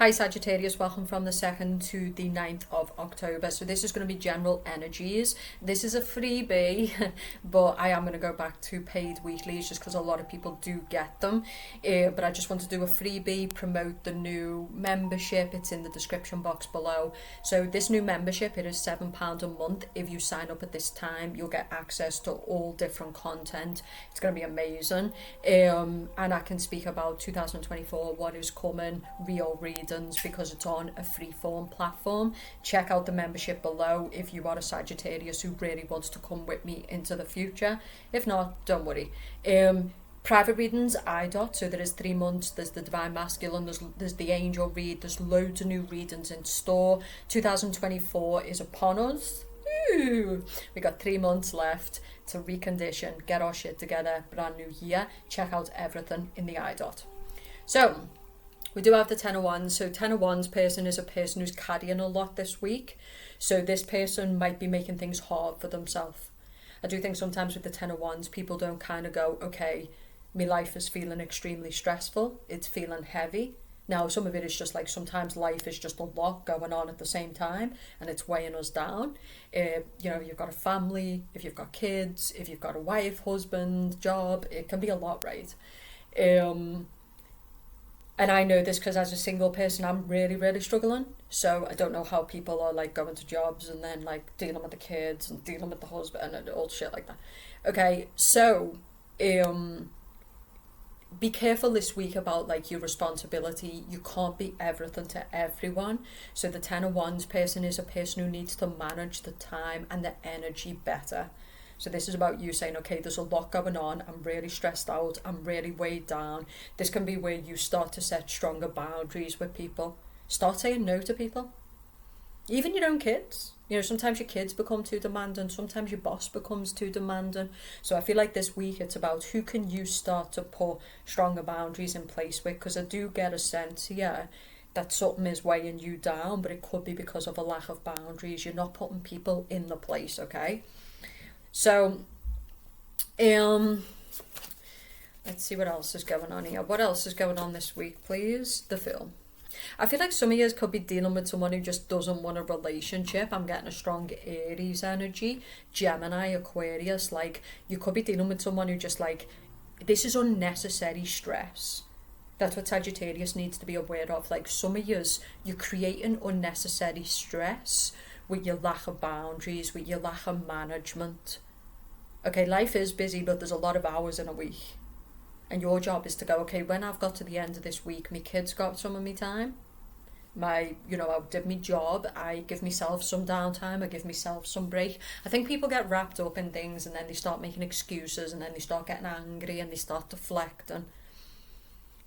Hi Sagittarius, welcome from the 2nd to the 9th of October. So this is going to be general energies. This is a freebie, but I am going to go back to paid weeklies just because a lot of people do get them. But I just want to do a freebie, promote the new membership. It's in the description box below. So this new membership, it is £7 a month. If you sign up at this time, you'll get access to all different content. It's going to be amazing. And I can speak about 2024, what is coming, real readings, because it's on a free-form platform. Check out the membership below if you are a Sagittarius who really wants to come with me into the future. If not, don't worry. Private readings, IDOT, so there is 3 months, there's the Divine Masculine, there's the Angel read, there's loads of new readings in store. 2024 is upon us. Ooh, we got 3 months left to recondition, get our shit together, brand new year. Check out everything in the IDOT. So, we do have the Ten of Wands. So Ten of Wands person is a person who's carrying a lot this week. So this person might be making things hard for themselves. I do think sometimes with the Ten of Wands, people don't kind of go, okay, my life is feeling extremely stressful. It's feeling heavy. Now, some of it is just like sometimes life is just a lot going on at the same time and it's weighing us down. You've got a family, if you've got kids, if you've got a wife, husband, job, it can be a lot, right? And I know this because as a single person, I'm really, really struggling. So I don't know how people are like going to jobs and then like dealing with the kids and dealing with the husband and all shit like that. Okay, so be careful this week about like your responsibility. You can't be everything to everyone. So the Ten of Wands person is a person who needs to manage the time and the energy better. So this is about you saying, okay, there's a lot going on. I'm really stressed out. I'm really weighed down. This can be where you start to set stronger boundaries with people. Start saying no to people. Even your own kids. You know, sometimes your kids become too demanding. Sometimes your boss becomes too demanding. So I feel like this week it's about who can you start to put stronger boundaries in place with. Because I do get a sense here that something is weighing you down, but it could be because of a lack of boundaries. You're not putting people in the place, okay? So, let's see what else is going on here. What else is going on this week, please? The film. I feel like some of you could be dealing with someone who just doesn't want a relationship. I'm getting a strong Aries energy, Gemini, Aquarius. Like, you could be dealing with someone who just like, this is unnecessary stress. That's what Sagittarius needs to be aware of. Like, some of you're creating unnecessary stress with your lack of boundaries, with your lack of management. Okay, life is busy, but there's a lot of hours in a week. And your job is to go, okay, when I've got to the end of this week, my kids got some of me time. I did my job, I give myself some downtime, I give myself some break. I think people get wrapped up in things and then they start making excuses and then they start getting angry and they start deflecting.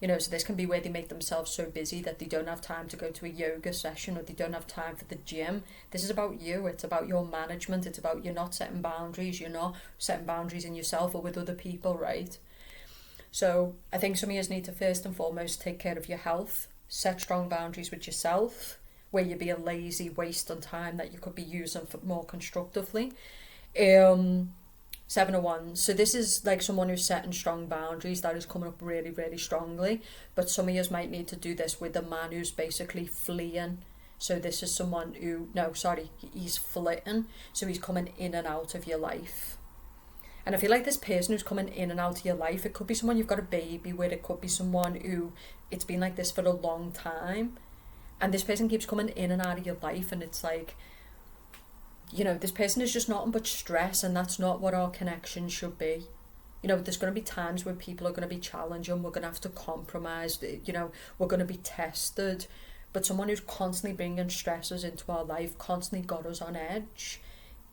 So this can be where they make themselves so busy that they don't have time to go to a yoga session or they don't have time for the gym. This is about you. It's about your management. It's about you not setting boundaries. You're not setting boundaries in yourself or with other people, right? So I think some of you need to first and foremost take care of your health. Set strong boundaries with yourself where you're being lazy, wasting time that you could be using for more constructively. Seven of Wands. So this is like someone who's setting strong boundaries. That is coming up really, really strongly. But some of you might need to do this with a man who's basically fleeing. So this is someone who, he's flitting. So he's coming in and out of your life. And I feel like this person who's coming in and out of your life, it could be someone you've got a baby with. It could be someone who, it's been like this for a long time. And this person keeps coming in and out of your life. And it's like, this person is just nothing but stress, and that's not what our connection should be. There's going to be times when people are going to be challenging, we're going to have to compromise, we're going to be tested. But someone who's constantly bringing stresses into our life, constantly got us on edge,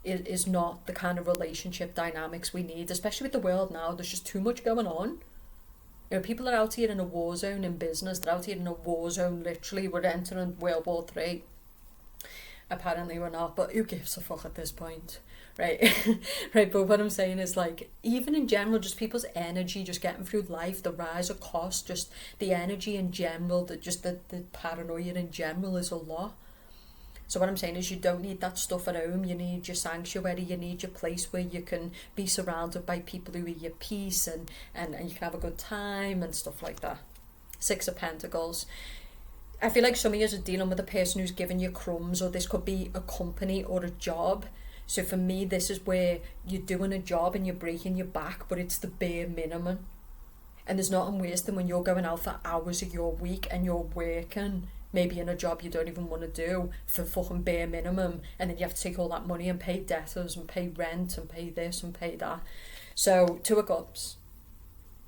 is not the kind of relationship dynamics we need, especially with the world now. There's just too much going on. People are out here in a war zone in business, they're out here in a war zone, literally. We're entering World War III. Apparently we're not, but who gives a fuck at this point, right? Right, but what I'm saying is, like, even in general, just people's energy, just getting through life, the rise of cost, just the energy in general, the paranoia in general is a lot. So what I'm saying is you don't need that stuff at home. You need your sanctuary, you need your place where you can be surrounded by people who are your peace and you can have a good time and stuff like that. Six of Pentacles. I feel like some of you are dealing with a person who's giving you crumbs, or this could be a company or a job. So for me, this is where you're doing a job and you're breaking your back, but it's the bare minimum. And there's nothing worse than when you're going out for hours of your week and you're working, maybe in a job you don't even want to do, for fucking bare minimum, and then you have to take all that money and pay debtors and pay rent and pay this and pay that. So Two of Cups,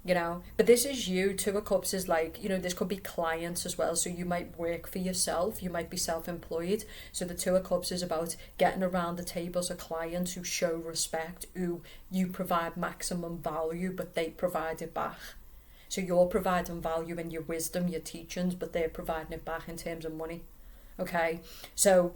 you know, but this is you. Two of Cups is like, you know, this could be clients as well, so you might work for yourself, you might be self-employed. So the Two of Cups is about getting around the tables of clients who show respect, who you provide maximum value but they provide it back. So you're providing value in your wisdom, your teachings, but they're providing it back in terms of money. Okay, so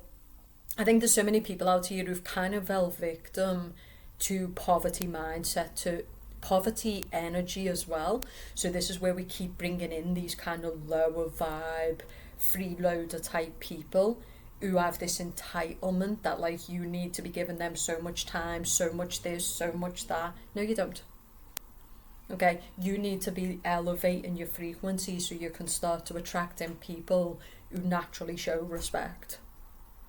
I think there's so many people out here who've kind of fell victim to poverty mindset, to poverty energy as well. So this is where we keep bringing in these kind of lower vibe, freeloader type people who have this entitlement that like you need to be giving them so much time, so much this, so much that. No, you don't. Okay, you need to be elevating your frequency so you can start to attract in people who naturally show respect.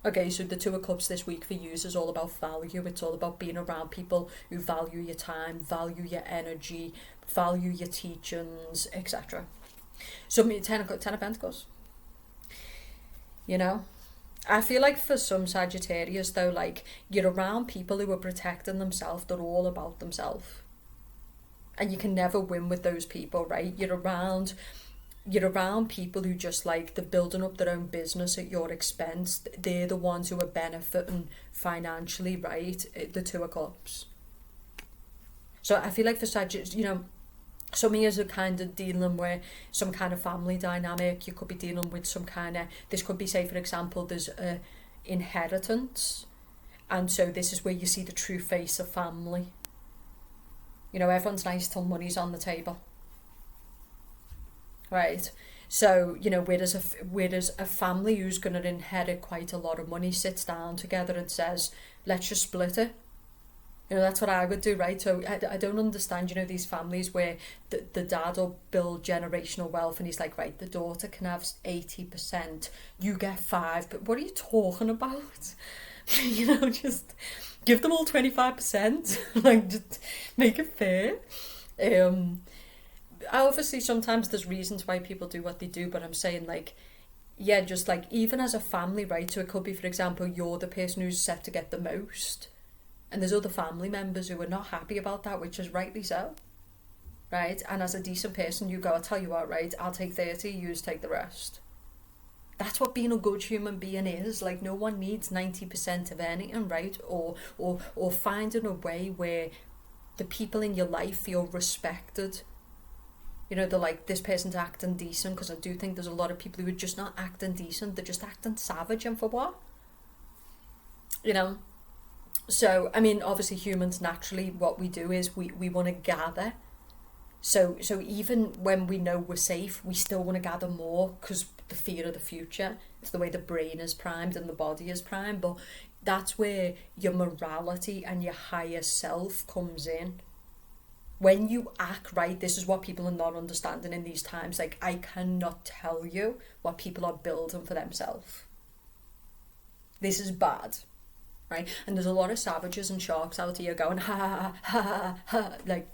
Okay, so the Two of Cups this week for you is all about value. It's all about being around people who value your time, value your energy, value your teachings, etc. So Ten of Pentacles. You know, I feel like for some Sagittarius though, like you're around people who are protecting themselves, they're all about themselves. And you can never win with those people, right? You're around people who just like, they're building up their own business at your expense. They're the ones who are benefiting financially, right? The Two of Cups. So I feel like for Sagittarius, you know, some of you are kind of dealing with some kind of family dynamic. You could be dealing with some kind of, this could be, say for example, there's a inheritance. And so this is where you see the true face of family. You know, everyone's nice till money's on the table, right? So, you know, whereas a family who's going to inherit quite a lot of money sits down together and says, let's just split it. You know, that's what I would do, right? So I don't understand, you know, these families where the dad will build generational wealth and he's like, right, the daughter can have 80%, you get 5%, but what are you talking about? You know, just give them all 25%, like just make it fair. Obviously sometimes there's reasons why people do what they do, but I'm saying like, yeah, just like even as a family, right? So it could be, for example, you're the person who's set to get the most, and there's other family members who are not happy about that, which is rightly so, right? And as a decent person, you go, I'll tell you what, right, I'll take 30, you just take the rest. That's what being a good human being is. Like, no one needs 90% of anything, right? Or finding a way where the people in your life feel respected. You know, they're like, this person's acting decent, because I do think there's a lot of people who are just not acting decent. They're just acting savage, and for what? You know? So, I mean, obviously humans, naturally, what we do is we want to gather. So even when we know we're safe, we still want to gather more, because the fear of the future. It's the way the brain is primed and the body is primed. But that's where your morality and your higher self comes in. When you act right, this is what people are not understanding in these times. Like, I cannot tell you what people are building for themselves. This is bad, right? And there's a lot of savages and sharks out here going, ha ha ha ha ha, like,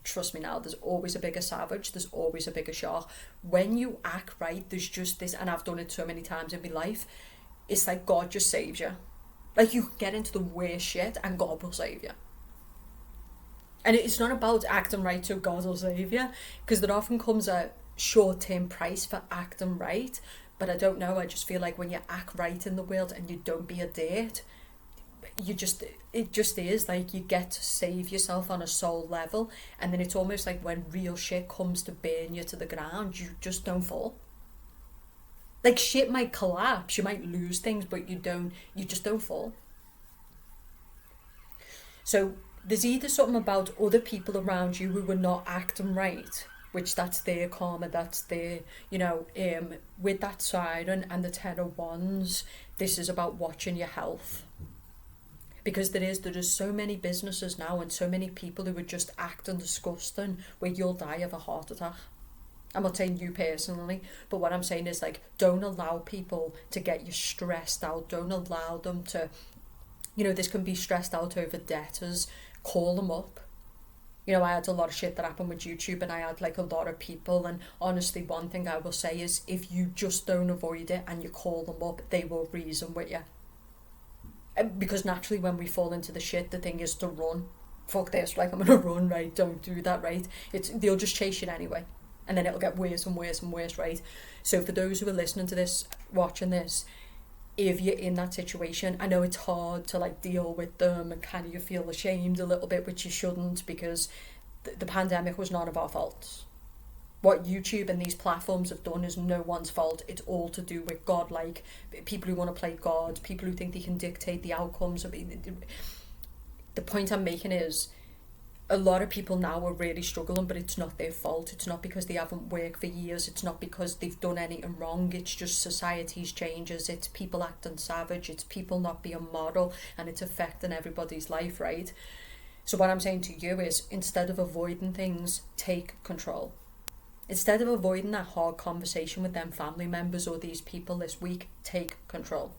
trust me now, there's always a bigger savage, there's always a bigger shark. When you act right, there's just this, and I've done it so many times in my life, it's like God just saves you. Like, you can get into the worst shit and God will save you. And it's not about acting right so God will save you, because there often comes a short-term price for acting right. But I don't know, I just feel like when you act right in the world and you don't be a dirt, it just is like you get to save yourself on a soul level, and then it's almost like when real shit comes to burn you to the ground, you just don't fall. Like, shit might collapse, you might lose things, but you just don't fall. So there's either something about other people around you who are not acting right, which that's their karma, that's their, you know, with that siren and the Ten of Wands, this is about watching your health. Because there is so many businesses now and so many people who are just acting disgusting, where you'll die of a heart attack. I'm not saying you personally, but what I'm saying is like, don't allow people to get you stressed out. Don't allow them to, this can be stressed out over debtors. Call them up. I had a lot of shit that happened with YouTube, and I had like a lot of people, and honestly, one thing I will say is, if you just don't avoid it and you call them up, they will reason with you. Because naturally when we fall into the shit, the thing is to run. Fuck this, like, I'm gonna run, right? Don't do that, right? They'll just chase you anyway, and then it'll get worse and worse and worse, right? So for those who are listening to this, watching this, if you're in that situation, I know it's hard to like deal with them, and kind of you feel ashamed a little bit, which you shouldn't, because the pandemic was none of our fault. What YouTube and these platforms have done is no one's fault. It's all to do with God, like people who want to play God, people who think they can dictate the outcomes. I mean, the point I'm making is, a lot of people now are really struggling, but it's not their fault. It's not because they haven't worked for years. It's not because they've done anything wrong. It's just society's changes. It's people acting savage. It's people not being model, and it's affecting everybody's life, right? So what I'm saying to you is, instead of avoiding things, take control. Instead of avoiding that hard conversation with them family members or these people this week, take control.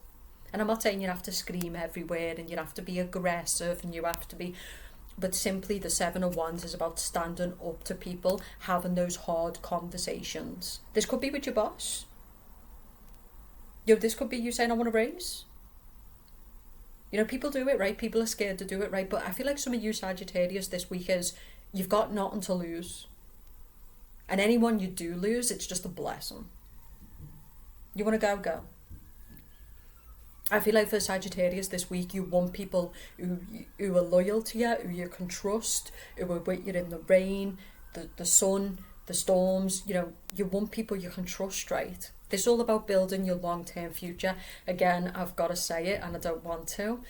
And I'm not saying you have to scream everywhere and you have to be aggressive and you have to be... But simply, the 7 of Wands is about standing up to people, having those hard conversations. This could be with your boss. This could be you saying, I want a raise. People do it, right? People are scared to do it, right? But I feel like some of you Sagittarius this week is, you've got nothing to lose. And anyone you do lose, it's just a blessing. You want to go. I feel like for Sagittarius this week, you want people who are loyal to you, who you can trust, who are with you in the rain, the sun, the storms. You want people you can trust, right? This is all about building your long-term future. Again, I've got to say it, and I don't want to.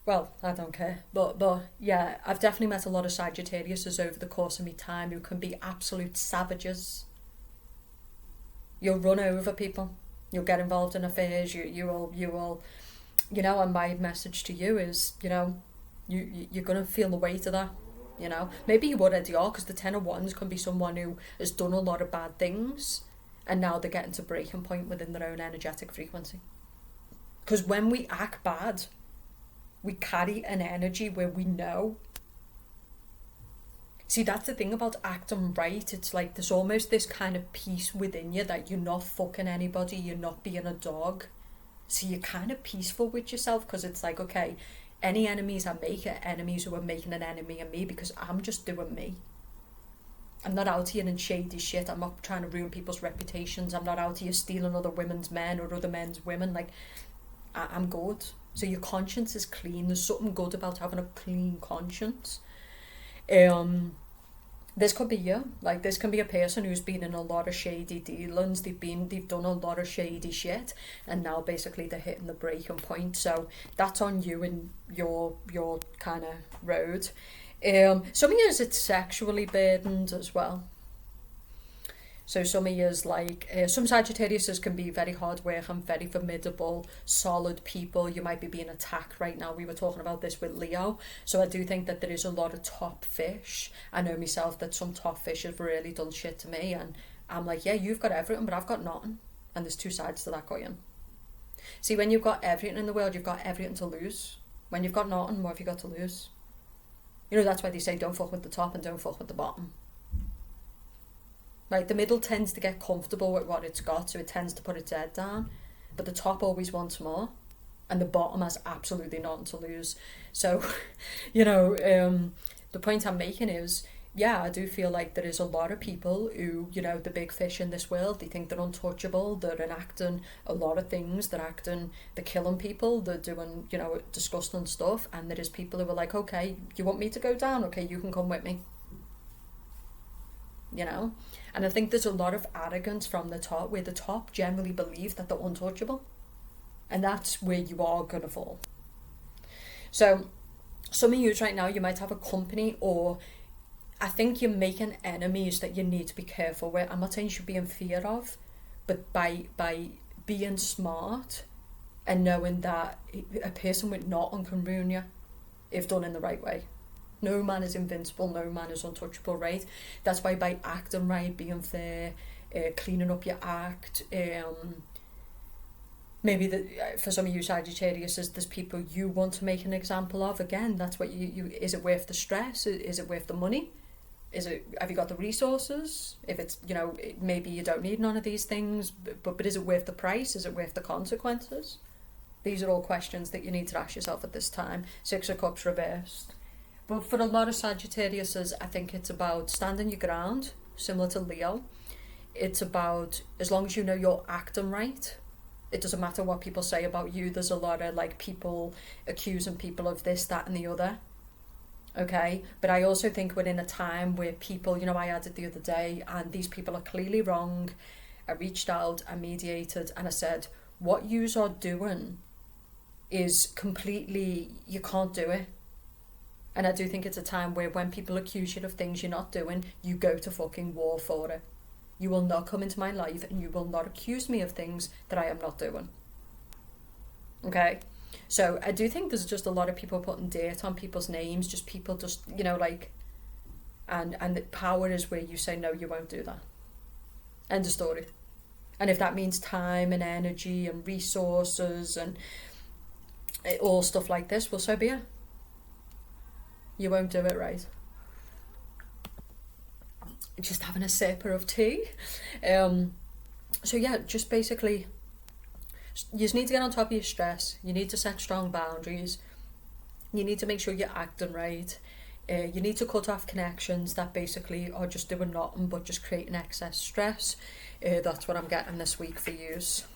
Well, I don't care. But yeah, I've definitely met a lot of Sagittariuses over the course of my time who can be absolute savages. You'll run over people. You'll get involved in affairs. You will. And my message to you is, you're gonna feel the weight of that. Maybe you already are, because the 10 of Wands can be someone who has done a lot of bad things, and now they're getting to breaking point within their own energetic frequency. Because when we act bad, we carry an energy where we know. See, that's the thing about acting right. It's like there's almost this kind of peace within you that you're not fucking anybody, you're not being a dog. So you're kind of peaceful with yourself, because it's like, okay, any enemies I make are enemies who are making an enemy of me, because I'm just doing me. I'm not out here in shady shit. I'm not trying to ruin people's reputations. I'm not out here stealing other women's men or other men's women. Like, I'm good. So your conscience is clean. There's something good about having a clean conscience. This could be you. Like, this can be a person who's been in a lot of shady dealings. They've done a lot of shady shit, and now basically they're hitting the breaking point. So that's on you and your kind of road. Some of years it's sexually burdened as well. So some of years, like, some Sagittariuses can be very hard working, very formidable, solid people. You might be being attacked right now. We were talking about this with Leo. So I do think that there is a lot of top fish. I know myself that some top fish have really done shit to me, and I'm like, yeah, you've got everything, but I've got nothing. And there's two sides to that coin. See, when you've got everything in the world, you've got everything to lose. When you've got nothing, what have you got to lose? That's why they say don't fuck with the top and don't fuck with the bottom. Right, the middle tends to get comfortable with what it's got, so it tends to put its head down. But the top always wants more, and the bottom has absolutely nothing to lose. So, the point I'm making is, yeah, I do feel like there is a lot of people who, the big fish in this world, they think they're untouchable, they're enacting a lot of things, they're killing people, they're doing, disgusting stuff, and there is people who are like, okay, you want me to go down? Okay, you can come with me. And I think there's a lot of arrogance from the top, where the top generally believe that they're untouchable, and that's where you are going to fall. So some of you right now, you might have a company, or I think you're making enemies that you need to be careful with. I'm not saying you should be in fear of, but by being smart and knowing that a person with nothing can ruin you if done in the right way. No man is invincible, no man is untouchable, right? That's why by acting right, being fair, cleaning up your act, maybe for some of you Sagittarius, there's people you want to make an example of. Again, that's what you is it worth the stress? Is it worth the money? Have you got the resources? If it's, maybe you don't need none of these things, but is it worth the price? Is it worth the consequences? These are all questions that you need to ask yourself at this time. Six of Cups reversed. But for a lot of Sagittariuses, I think it's about standing your ground, similar to Leo. It's about, as long as you know you're acting right, it doesn't matter what people say about you. There's a lot of people accusing people of this, that and the other. Okay, but I also think we're in a time where people, I had it the other day, and these people are clearly wrong. I reached out, I mediated, and I said, what yous are doing is completely, you can't do it. And I do think it's a time where when people accuse you of things you're not doing, you go to fucking war for it. You will not come into my life and you will not accuse me of things that I am not doing. Okay? So I do think there's just a lot of people putting dirt on people's names, just people just, and the power is where you say, no, you won't do that. End of story. And if that means time and energy and resources and all stuff like this, well, so be it. You won't do it, right? Just having a sipper of tea. So yeah, just basically, you just need to get on top of your stress. You need to set strong boundaries. You need to make sure you're acting right. You need to cut off connections that basically are just doing nothing but just creating excess stress. That's what I'm getting this week for yous.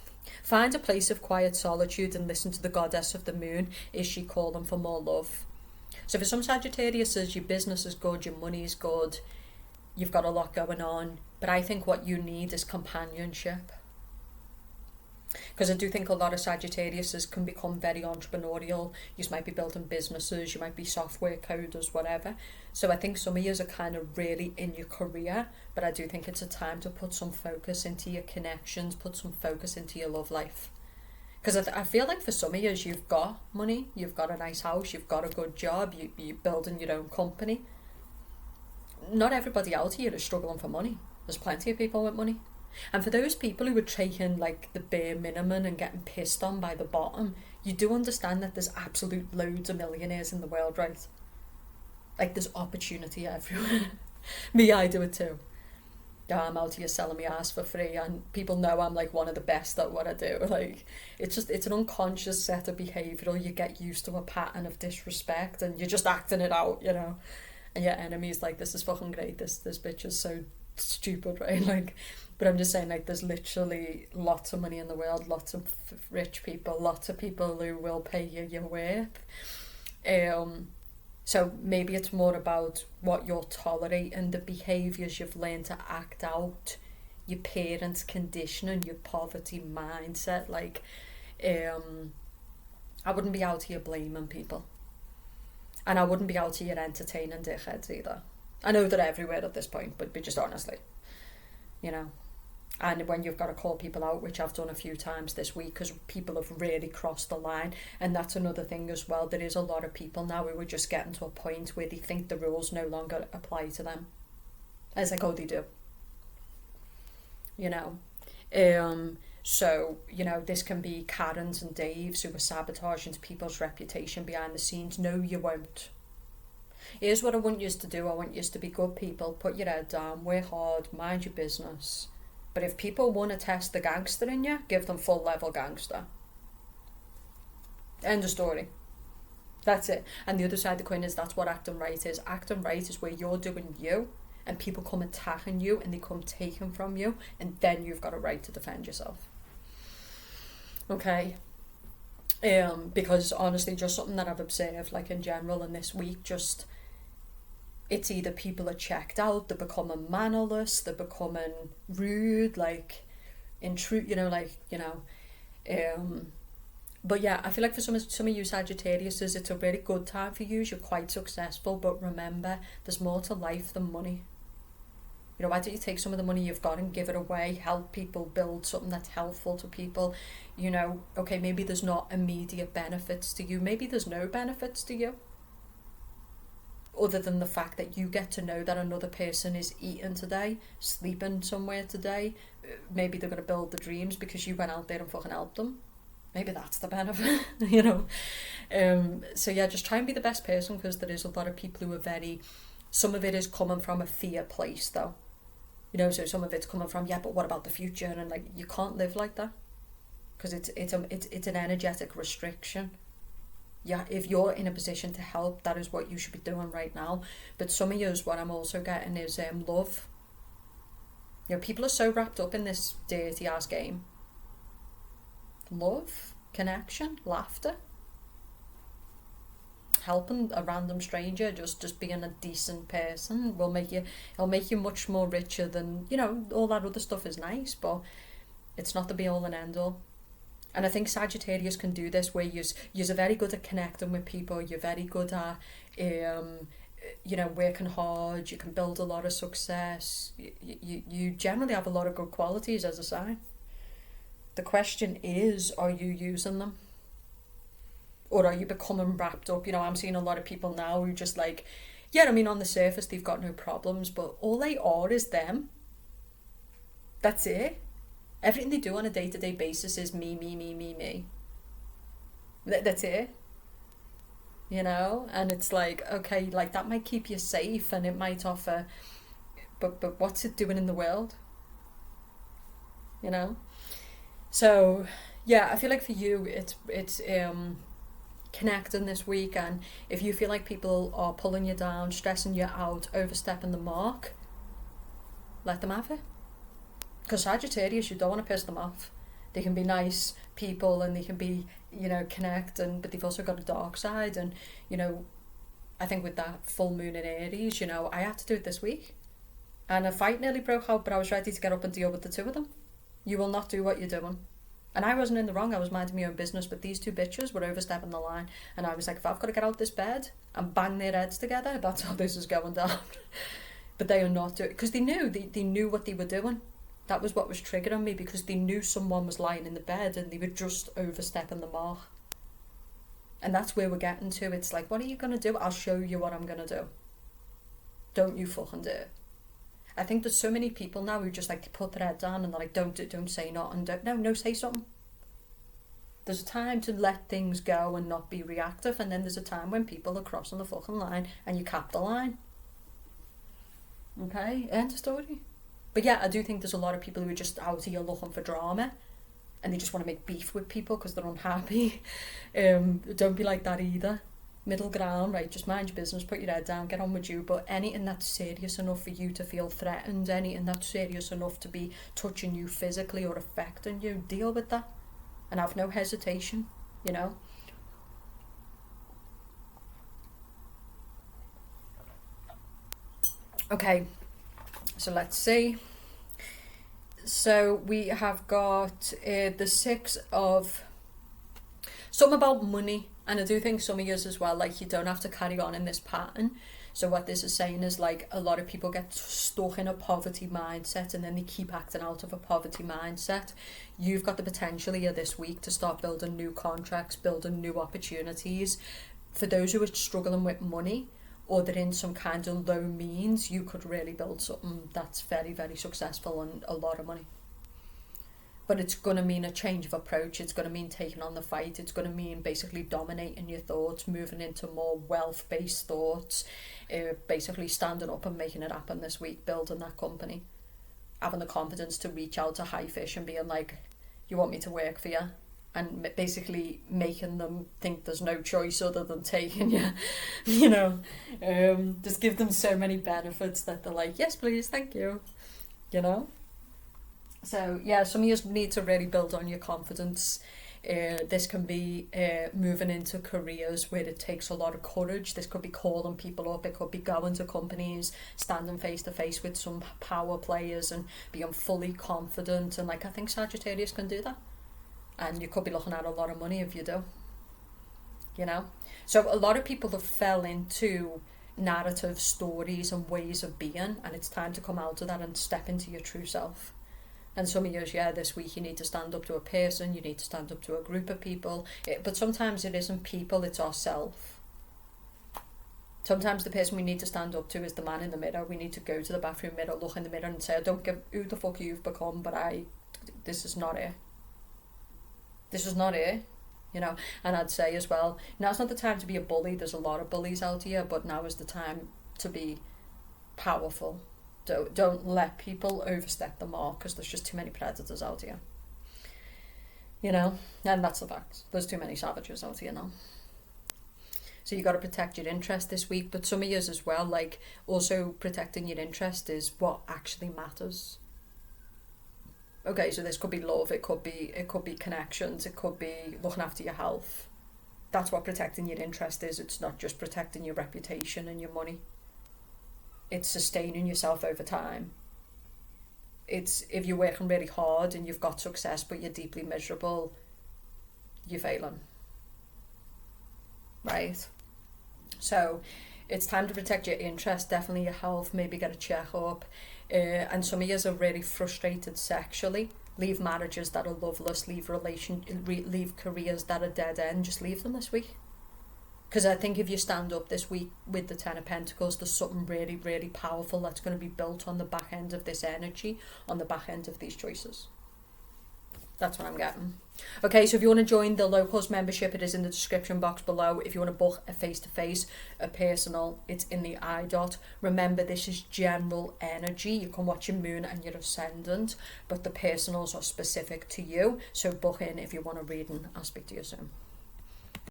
Find a place of quiet solitude and listen to the goddess of the moon. Is she calling for more love? So for some Sagittarius, your business is good, your money is good, you've got a lot going on, but I think what you need is companionship. Because I do think a lot of Sagittarius can become very entrepreneurial. You might be building businesses, you might be software coders, whatever. So I think some of you are kind of really in your career, but I do think it's a time to put some focus into your connections, put some focus into your love life. Because I feel like for some of you, you've got money, you've got a nice house, you've got a good job, you're building your own company. Not everybody out here is struggling for money. There's plenty of people with money. And for those people who are taking the bare minimum and getting pissed on by the bottom, you do understand that there's absolute loads of millionaires in the world, right? There's opportunity everywhere. Me, I do it too. I'm out here selling my ass for free, and people know I'm one of the best at what I do. It's an unconscious set of behavioural. You get used to a pattern of disrespect and you're just acting it out, and your enemy's this is fucking great, this bitch is so stupid, right? But I'm just saying, there's literally lots of money in the world, lots of rich people, lots of people who will pay you your worth. So maybe it's more about what you're tolerating, the behaviours you've learned to act out, your parents' conditioning, your poverty mindset. I wouldn't be out here blaming people. And I wouldn't be out here entertaining dickheads either. I know they're everywhere at this point, but just honestly, And when you've got to call people out, which I've done a few times this week, because people have really crossed the line. And that's another thing as well. There is a lot of people now who are just getting to a point where they think the rules no longer apply to them. As oh, they do. So, this can be Karens and Daves who are sabotaging people's reputation behind the scenes. No, you won't. Here's what I want you to do. I want you to be good people. Put your head down, work hard, mind your business. But if people want to test the gangster in you, give them full level gangster. End of story. That's it. And the other side of the coin is that's what acting right is. Acting right is where you're doing you and people come attacking you and they come taking from you, and then you've got a right to defend yourself. Okay? Because honestly, just something that I've observed in general in this week, just it's either people are checked out, they're becoming mannerless, they're becoming rude, but yeah, I feel like for some of you Sagittarius, it's a really good time for you. You're quite successful, but remember, there's more to life than money. Why don't you take some of the money you've got and give it away, help people, build something that's helpful to people. Okay, maybe there's not immediate benefits to you, maybe there's no benefits to you. other than the fact that you get to know that another person is eating today, sleeping somewhere today. Maybe they're going to build the dreams because you went out there and fucking helped them. Maybe that's the benefit, you know. So yeah, just try and be the best person, because there is a lot of people who are some of it is coming from a fear place though. You know, so some of it's coming from, yeah, but what about the future? And like, you can't live like that, because it's an energetic restriction. Yeah, if you're in a position to help, that is what you should be doing right now. But some of you, what I'm also getting is love. You know, people are so wrapped up in this dirty ass game. Love, connection, laughter, helping a random stranger, just being a decent person it'll make you much more richer than, you know, all that other stuff is nice, but it's not the be all and end all. And I think Sagittarius can do this, where you're very good at connecting with people, you're very good at you know, working hard, you can build a lot of success, you generally have a lot of good qualities as a sign. The question is, are you using them? Or are you becoming wrapped up? You know, I'm seeing a lot of people now who just like, yeah, I mean, on the surface they've got no problems, but all they are is them. That's it. Everything they do on a day-to-day basis is me, me, me, me, me. That's it. You know? And it's like, okay, like that might keep you safe and it might offer, but what's it doing in the world? You know? So yeah, I feel like for you it's connecting this week, and if you feel like people are pulling you down, stressing you out, overstepping the mark, let them have it. Because Sagittarius, you don't want to piss them off. They can be nice people and they can be, you know, connect, but they've also got a dark side. And, you know, I think with that full moon in Aries, you know, I had to do it this week. And a fight nearly broke out, but I was ready to get up and deal with the two of them. You will not do what you're doing. And I wasn't in the wrong, I was minding my own business, but these two bitches were overstepping the line. And I was like, if I've got to get out this bed and bang their heads together, that's how this is going down. But they are not doing it, because they knew what they were doing. That was what was triggering me, because they knew someone was lying in the bed and they were just overstepping the mark. And that's where we're getting to. It's like, what are you going to do? I'll show you what I'm going to do. Don't you fucking do it. I think there's so many people now who just like put their head down and they're like, don't say nothing. No, say something. There's a time to let things go and not be reactive, and then there's a time when people are crossing the fucking line and you cap the line. Okay, end of story. But yeah, I do think there's a lot of people who are just out here looking for drama and they just want to make beef with people because they're unhappy. Don't be like that either. Middle ground, right? Just mind your business, put your head down, get on with you. But anything that's serious enough for you to feel threatened, anything that's serious enough to be touching you physically or affecting you, deal with that and have no hesitation, you know. Okay, so let's see. So we have got the 6 of something about money. And I do think some of you as well, like, you don't have to carry on in this pattern. So what this is saying is, like, a lot of people get stuck in a poverty mindset and then they keep acting out of a poverty mindset. You've got the potential here this week to start building new contracts, building new opportunities. For those who are struggling with money or they're in some kind of low means, you could really build something that's very, very successful and a lot of money. But it's going to mean a change of approach. It's going to mean taking on the fight. It's going to mean basically dominating your thoughts, moving into more wealth-based thoughts, basically standing up and making it happen this week, building that company, having the confidence to reach out to high fish and being like, you want me to work for you? And basically making them think there's no choice other than taking you, you know. Just give them so many benefits that they're like, yes, please, thank you, you know. So yeah, some of you need to really build on your confidence. This can be moving into careers where it takes a lot of courage. This could be calling people up. It could be going to companies, standing face to face with some power players and being fully confident. And like, I think Sagittarius can do that. And you could be looking at a lot of money if you do. You know? So a lot of people have fell into narrative stories and ways of being, and it's time to come out of that and step into your true self. And some of you, yeah, this week you need to stand up to a person, you need to stand up to a group of people. But sometimes it isn't people, it's ourself. Sometimes the person we need to stand up to is the man in the mirror. We need to go to the bathroom mirror, look in the mirror and say, I don't give who the fuck you've become, but this is not it. This is not it. You know, and I'd say as well, now's not the time to be a bully. There's a lot of bullies out here, but now is the time to be powerful. Don't let people overstep the mark, because there's just too many predators out here. You know, and that's the fact. There's too many savages out here now. So you got to protect your interest this week, but some of yours as well, like also protecting your interest is what actually matters. Okay, so this could be love, it could be connections, it could be looking after your health. That's what protecting your interest is. It's not just protecting your reputation and your money. It's sustaining yourself over time. It's if you're working really hard and you've got success but you're deeply miserable, you're failing. Right? So it's time to protect your interest, definitely your health, maybe get a check-up. And some of you are really frustrated sexually. Leave marriages that are loveless, leave careers that are dead end. Just leave them this week. Because I think if you stand up this week with the Ten of Pentacles, there's something really, really powerful that's going to be built on the back end of this energy, on the back end of these choices. That's what I'm getting. Okay, so if you want to join the low cost membership, it is in the description box below. If you want to book a face-to-face, a personal, it's in the I dot. Remember, this is general energy. You can watch your moon and your ascendant, but the personals are specific to you. So book in if you want a reading. I'll speak to you soon.